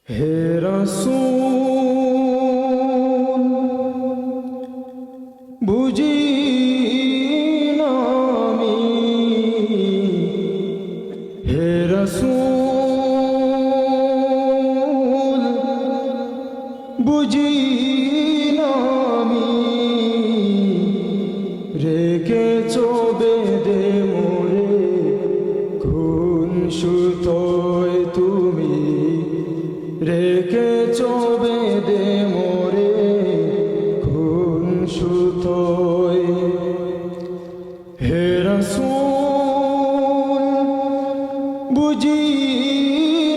হে রাসূল বুঝি না আমি, হে রাসূল বুঝি না আমি, রেখেছো বেঁধে মোরে কোন সুতোয় তুমি, রেখেছো বেঁধে মোরে কোন সুতোয়। হে রাসূল বুঝি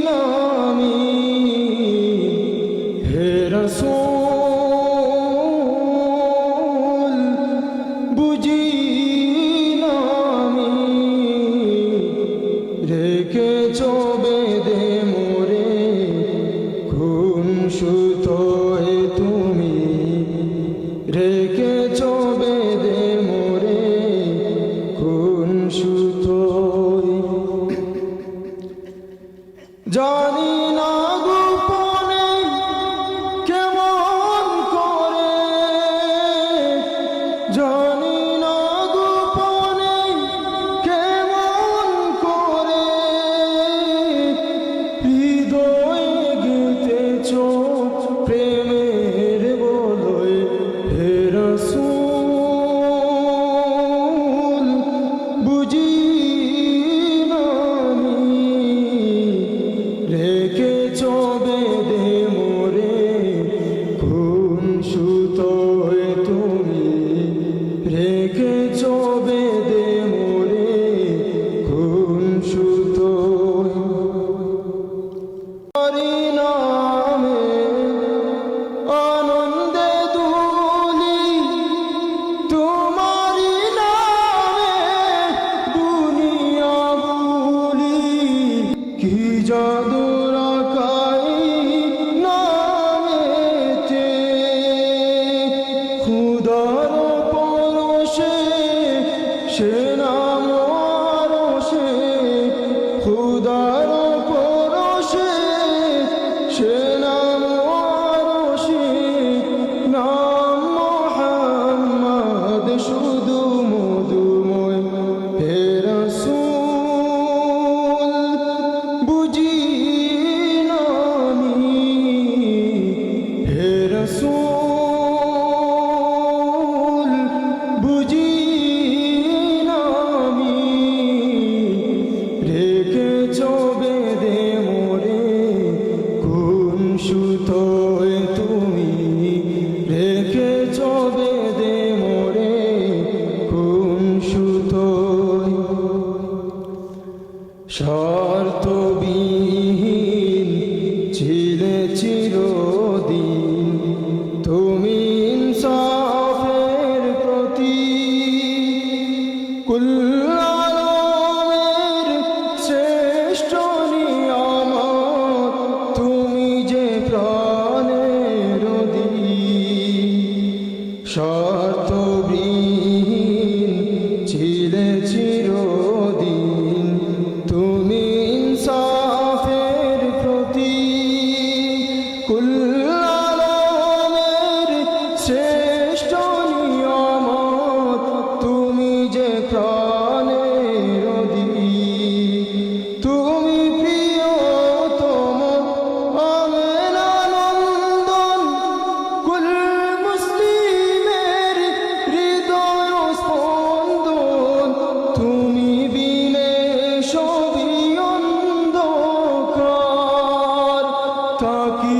না আমি, হে রাসূল বুঝি না আমি, রেখেছো বেঁধে মোরে কোন সুতোয় তুমি, রেখেছো বেঁধে মোরে কোন সুতোয়। জানি না গোপনে কেমন করে, জানি না গোপনে কেমন করে, হৃদয়ে গেঁথেছো প্রেমের বলয়। হে রাসূল বুঝি না আমি, রেখেছো বেঁধে মোরে কোন সুতোয় তুমি, রেখেছো বেঁধে মোরে কোন সুতোয়। তোমারি নামে আনন্দে দুলি, তোমারি নামে দুনিয়া ভুলি, কি জাদু রাখাই নামেতে, খুদার পরশে সে নাম আরশে, খুদার পরশে সে নাম আরশে, নাম মুহাম্মদ শুধু মধুময়। হে রাসূল বুঝি না আমি, হে রাসূল বুঝি না আমি, রেখেছো বেঁধে মোরে কোন সুতোয় তুমি, রেখেছো বেঁধে মোরে কোন সুতোয়। শর্তবিহীন ছিলে চিরদিন তুমি ইনসাফের প্রতীক, কুল আলমের শ্রেষ্ঠ নিয়ামত তুমি যে প্রাণের অধিক। শর্তবিহীন ছিলে চিরদিন তুমি ইনসাফের প্রতীক, কুল আলমের শ্রেষ্ঠ নিয়ামত তুমি যে প্রাণের অধিক। তুমি প্রিয়তম আমেনা নন্দন, কুল মুসলিমের হৃদয় স্পন্দন, তুমি বিনে সবই অন্ধকার, তাকি